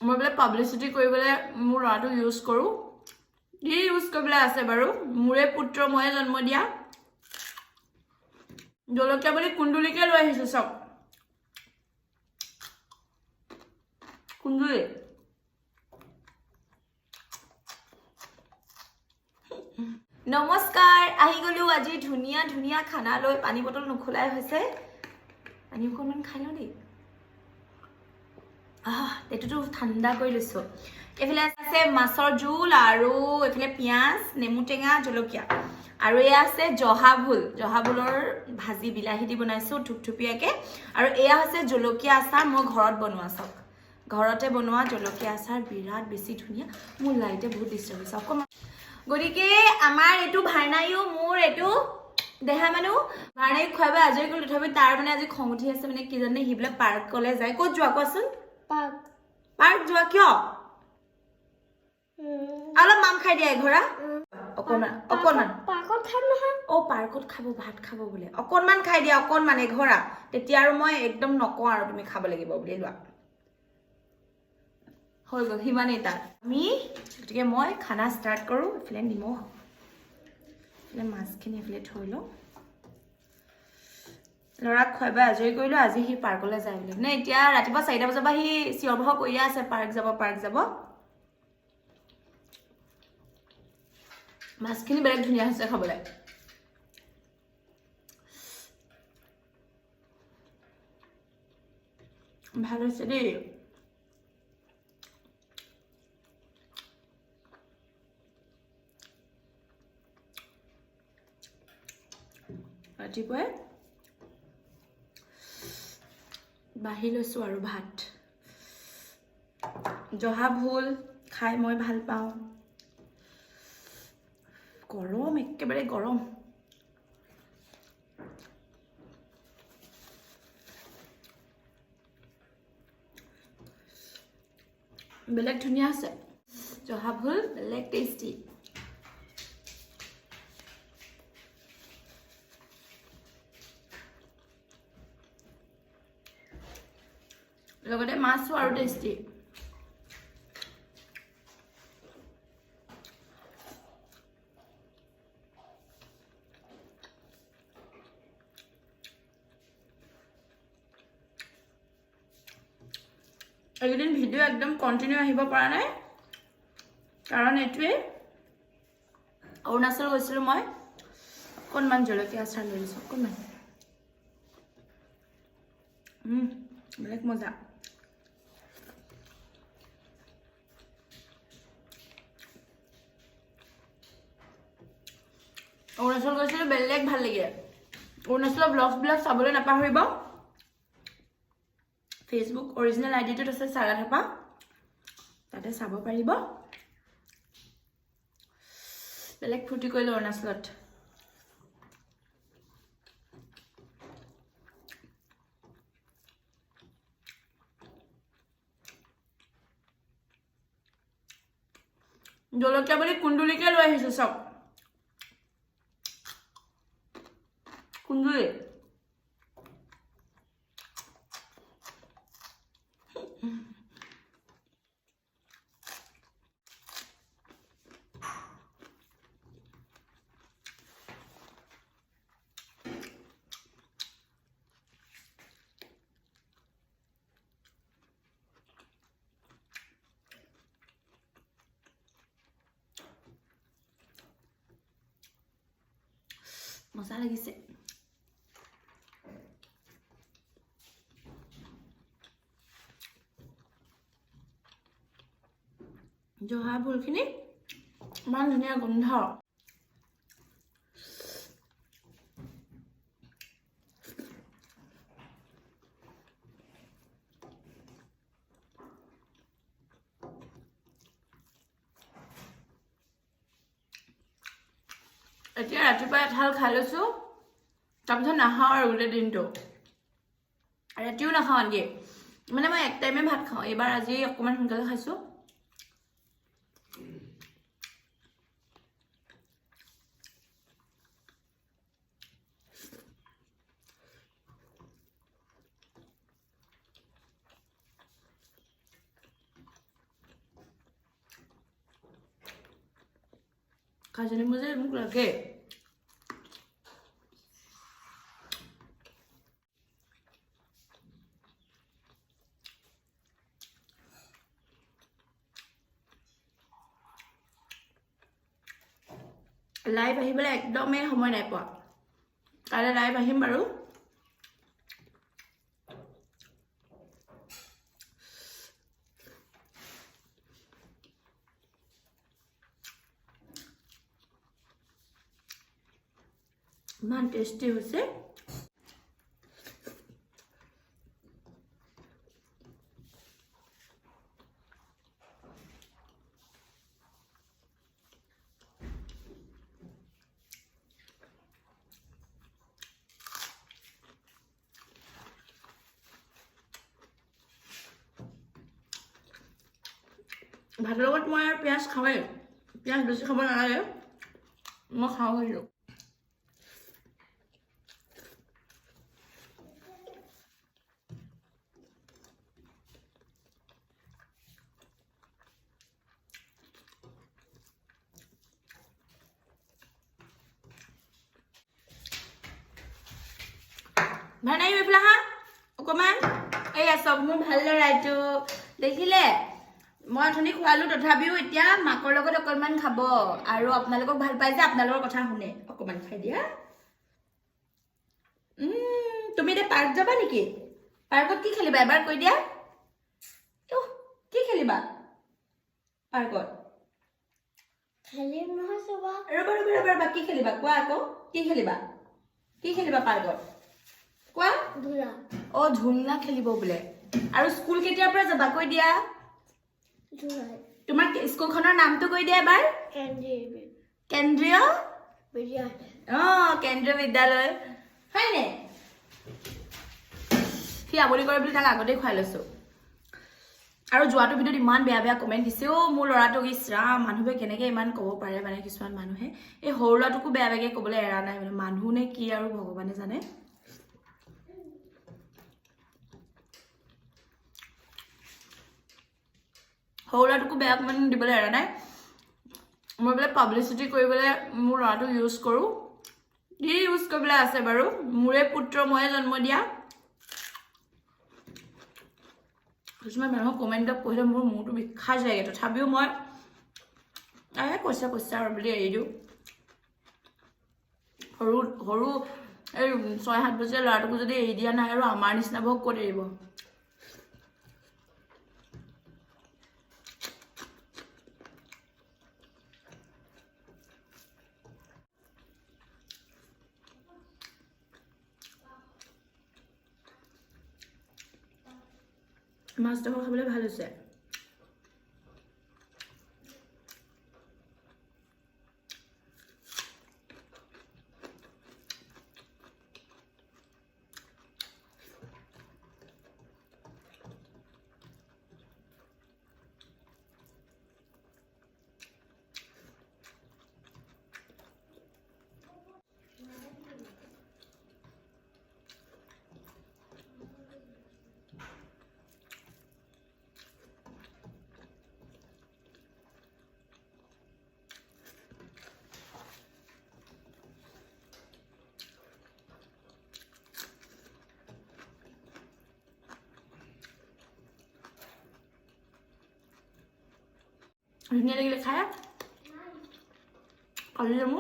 মই বোলে পাব্লিচিটি কৰিবলৈ মোৰ ল'ৰাটো ইউজ কৰোঁ কি ইউজ কৰিবলৈ আছে বাৰু মোৰে পুত্ৰ ময়ে জন্ম দিয়া জলকীয়া বুলি কুন্দুলিকে লৈ আহিছোঁ চব কুন্দুলি নমস্কাৰ আহি গলো আজি ধুনীয়া ধুনীয়া খানা লৈ পানী বটল নুখুলাই হৈছে পানী অকণমান খাই লওঁ দেই এইটোতো ঠাণ্ডা কৰি লৈছোঁ এইফালে আছে মাছৰ জোল আৰু এইফালে পিঁয়াজ নেমু টেঙা জলকীয়া আৰু এয়া আছে জহা ভোলৰ ভাজি বিলাহী দি বনাইছোঁ থুপথুপীয়াকৈ আৰু এয়া হৈছে জলকীয়া আচাৰ মই ঘৰত বনোৱা চব ঘৰতে বনোৱা জলকীয়া আচাৰ বিৰাট বেছি ধুনীয়া মোৰ লাইটে বহুত ডিষ্টাৰ্ব হৈছে অকণমান গতিকে আমাৰ এইটো ভাইনাইও মোৰ এইটো দেহা মানুহ ভাইনাইক খুৱাব আজৰি কৰি তথাপি তাৰ মানে আজি খং উঠি আছে মানে কি জানে সি বোলে পাৰ্কলৈ যায় ক'ত যোৱা কোৱাচোন পাৰ্ক যোৱা কিয় অলপ মাম খাই দিয়া এঘৰা অকণমান পাৰ্কত খাম নহয় পাৰ্কত খাব ভাত খাব বোলে অকণমান খাই দিয়া অকণমান এঘৰা তেতিয়া আৰু মই একদম নকওঁ আৰু তুমি খাব লাগিব বুলি লোৱা হৈ গ'ল সিমানেই তাত গতিকে মই খানা ষ্টাৰ্ট কৰোঁ এইফালে নিমখ এইফালে মাছখিনি এইফালে থৈ লওঁ ল'ৰাক খুৱাই আজৰি কৰিলোঁ আজি সি পাৰ্কলৈ যায় বুলি মানে এতিয়া ৰাতিপুৱা 4টা বজাৰ পৰা সি চিঞৰ বাখৰ কৰিয়ে আছে পাৰ্ক যাব মাছখিনি বেলেগ ধুনীয়া হৈছে খাবলৈ ভাল হৈছে দেই ৰাতিপুৱাই বাঢ়ি লৈছোঁ আৰু ভাত জহা ভোল খাই মই ভাল পাওঁ গৰম একেবাৰে গৰম বেলেগ ধুনীয়া আছে জহা ভোল বেলেগ টেষ্টি লগতে মাছো আৰু টেষ্টি এইকেইদিন ভিডিঅ' একদম কণ্টিনিউ আহিব পৰা নাই কাৰণ এইটোৱে অৰুণাচল গৈছিলোঁ মই অকণমান জলকীয়া আচাৰ লৈ লৈছোঁ অকণমান বেলেগ মজা অৰুণাচল গৈছিলোঁ বেলেগ ভাল লাগে অৰুণাচলৰ ব্লগছবিলাক চাবলৈ নাপাহৰিব ফেচবুক অৰিজিনেল আইডিটোত আছে চাৰা থাপা তাতে চাব পাৰিব বেলেগ ফূৰ্তি কৰিলোঁ অৰুণাচলত জলকীয়া বুলি কুন্দুলিকে লৈ আহিছোঁ চব কুন্দুলি মজা লাগিছে জহা ভোলখিনি ইমান ধুনীয়া গোন্ধ এতিয়া ৰাতিপুৱা এঠাল খাই লৈছোঁ তাৰপিছত নাখাওঁ আৰু গোটেই দিনটো ৰাতিও নাখাওঁ আনকি মানে মই এক টাইমে ভাত খাওঁ এইবাৰ আজি অকণমান সোনকালে খাইছোঁ কাজি নেমু যে মোক লাগে লাইভ আহিবলৈ একদমেই সময় নাই পোৱা কাইলৈ লাইভ আহিম বাৰু ইমান টেষ্টি হৈছে ভাতৰ লগত মই আৰু পিঁয়াজ খাওঁৱেই পিঁয়াজ বেছি খাব নালাগে মই খাওঁ সেইটো ভাল নাই এইফালে হা অকণমান এয়া চব মোৰ ভাল লৰাইটো দেখিলে মই অথনি খোৱালো তথাপিও এতিয়া মাকৰ লগত অকণমান খাব আৰু আপোনালোকক ভাল পাই যে আপোনালোকৰ কথা শুনে অকণমান খাই দিয়া তুমি এতিয়া পাৰ্ক যাবা নেকি পাৰ্কত কি খেলিবা এবাৰ কৈ দিয়া কি খেলিবা পাৰ্কত খেলিম নহয় চবা ৰবা কি খেলিবা কোৱা আকৌ কি খেলিবা পাৰ্কত কোৱা ধুলা ঝুলনা খেলিব বোলে আৰু স্কুল কেতিয়াৰ পৰা যাবা কৈ দিয়া ধুলাই তোমাৰ স্কুলখনৰ নামটো কৈ দিয়া এবাৰ কেন্দ্ৰীয় কেন্দ্ৰীয় বিদ্যালয় হয়নে সি আমনি কৰে বুলি তাক আগতেই খুৱাই লৈছো আৰু যোৱাটো ভিডিঅ'ত ইমান বেয়া বেয়া কমেণ্ট দিছে মোৰ ল'ৰাটোক ইছৰাম মানুহবোৰে কেনেকৈ ইমান ক'ব পাৰে মানে কিছুমান মানুহে এই সৰু ল'ৰাটোকো বেয়া বেয়াকৈ ক'বলৈ এৰা নাই মানে মানুহ নে কি আৰু ভগৱানে জানে সৰু ল'ৰাটোকো বেয়া কমেণ্ট দিবলৈ এৰা নাই মই বোলে পাব্লিচিটি কৰিবলৈ মোৰ ল'ৰাটোক ইউজ কৰোঁ কি ইউজ কৰিবলৈ আছে বাৰু মোৰে পুত্ৰ ময়ে জন্ম দিয়া কিছুমান মানুহক কমেণ্টত পঢ়িলে মোৰ মূৰটো বিষাই যায়গৈ তথাপিও মই কৈছা আৰু বুলি এৰি দিওঁ সৰু এই 6-7 বছৰীয়া ল'ৰাটোকো যদি এৰি দিয়া নাই আৰু আমাৰ নিচিনাবোৰক ক'ত এৰিব মাছ দেখো খাবলৈ ভাল হৈছে ধুনীয়া লাগিলে খাই কালি যাম